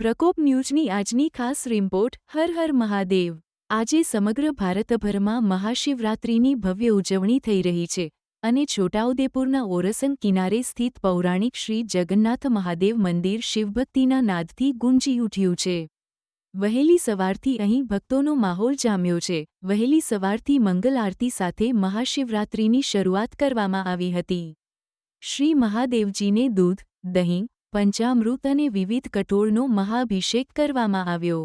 પ્રકોપ ન્યૂઝની આજની ખાસ રિપોર્ટ હર હર મહાદેવ। આજે સમગ્ર ભારતભરમાં મહાશિવરાત્રિની ભવ્ય ઉજવણી થઈ રહી છે અને છોટાઉદેપુરના ઓરસંગ કિનારે સ્થિત પૌરાણિક શ્રી જગન્નાથ મહાદેવ મંદિર શિવભક્તિના નાદથી ગુંજી ઉઠ્યું છે। વહેલી સવારથી અહીં ભક્તોનો માહોલ જામ્યો છે। વહેલી સવારથી મંગલ આરતી સાથે મહાશિવરાત્રિની શરૂઆત કરવામાં આવી હતી। શ્રી મહાદેવજીને દૂધ, દહીં, પંચામૃત અને વિવિધ કઠોળનો મહાઅભિષેક કરવામાં આવ્યો।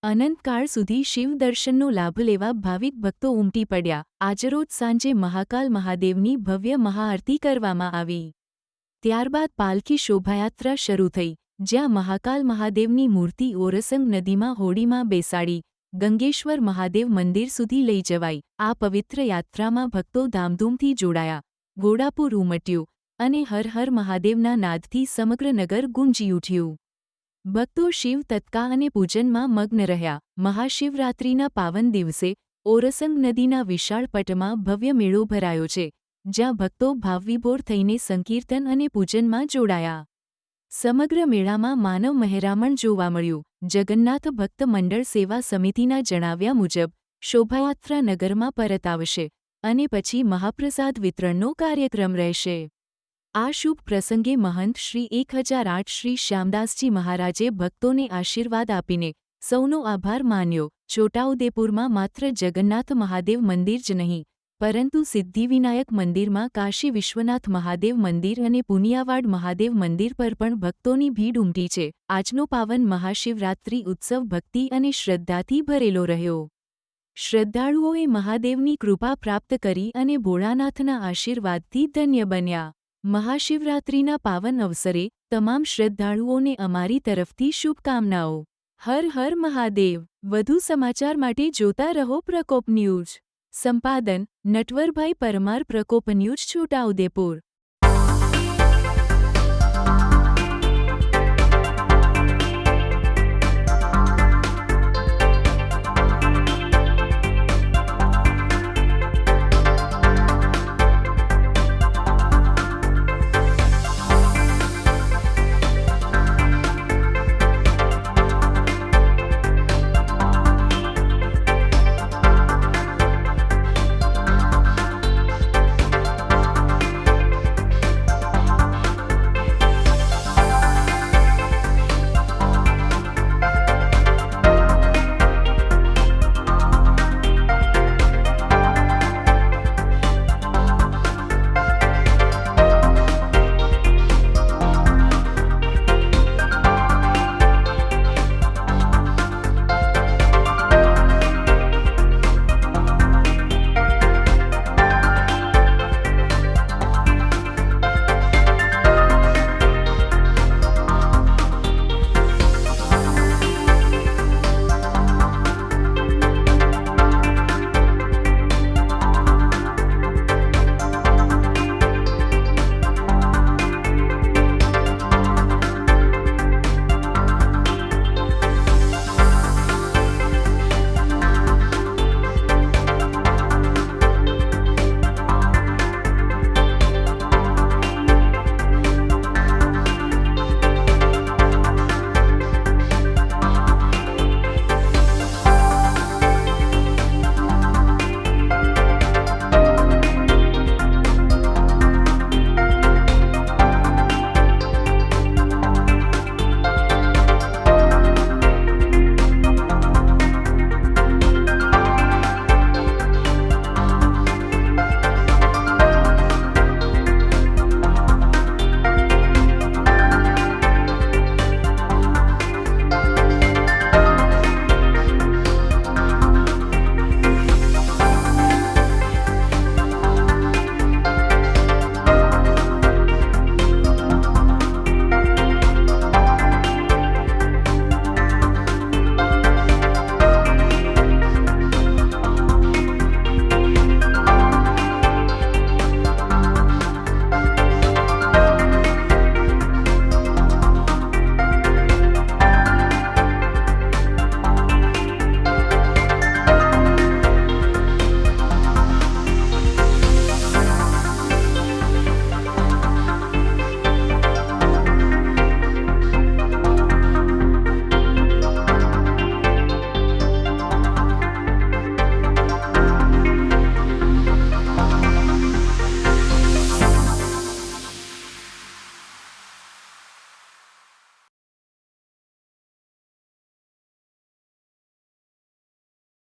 અનંતકાળ સુધી શિવ દર્શનનો લાભ લેવા ભાવિક ભક્તો ઉમટી પડ્યા। આજરોજ સાંજે મહાકાલ મહાદેવની ભવ્ય મહાઆરતી કરવામાં આવી। ત્યારબાદ પાલખી શોભાયાત્રા શરૂ થઈ, જ્યાં મહાકાલ મહાદેવની મૂર્તિ ઓરસંગ નદીમાં હોડીમાં બેસાડી ગંગેશ્વર મહાદેવ મંદિર સુધી લઈ જવાઈ। આ પવિત્ર યાત્રામાં ભક્તો ધામધૂમથી જોડાયા, ઘોડાપુર ઉમટ્યું અને હર હર મહાદેવના નાદથી સમગ્ર નગર ગુંજી ઉઠ્યું। ભક્તો શિવ તત્કા અને પૂજનમાં મગ્ન રહ્યા। મહાશિવરાત્રિના પાવન દિવસે ઓરસંગ નદીના વિશાળ પટમાં ભવ્ય મેળો ભરાયો છે, જ્યાં ભક્તો ભાવવિભોર થઈને સંકીર્તન અને પૂજનમાં જોડાયા। સમગ્ર મેળામાં માનવ મહેરામણ જોવા મળ્યું। જગન્નાથ ભક્ત મંડળ સેવા સમિતિના જણાવ્યા મુજબ શોભાયાત્રા નગરમાં પરત આવશે અને પછી મહાપ્રસાદ વિતરણનો કાર્યક્રમ રહેશે। આ શુભ પ્રસંગે મહંત શ્રી 1008 શ્રી શ્યામદાસજી મહારાજે ભક્તોને આશીર્વાદ આપીને સૌનો આભાર માન્યો। છોટાઉદેપુરમાં માત્ર જગન્નાથ મહાદેવ મંદિર જ નહીં, પરંતુ સિદ્ધિવિનાયક મંદિરમાં કાશી વિશ્વનાથ મહાદેવ મંદિર અને પુનિયાવાડ મહાદેવ મંદિર પર પણ ભક્તોની ભીડ ઉમટી છે। આજનો પાવન મહાશિવરાત્રિ ઉત્સવ ભક્તિ અને શ્રદ્ધાથી ભરેલો રહ્યો। શ્રદ્ધાળુઓએ મહાદેવની કૃપા પ્રાપ્ત કરી અને ભોળાનાથના આશીર્વાદથી ધન્ય બન્યા। મહાશિવરાત્રિના પાવન અવસરે તમામ શ્રદ્ધાળુઓને અમારી તરફથી શુભકામનાઓ। હર હર મહાદેવ। વધુ સમાચાર માટે જોતા રહો પ્રકોપ ન્યૂઝ। સંપાદન નટવરભાઈ પરમાર, પ્રકોપ ન્યૂઝ, છોટાઉદેપુર।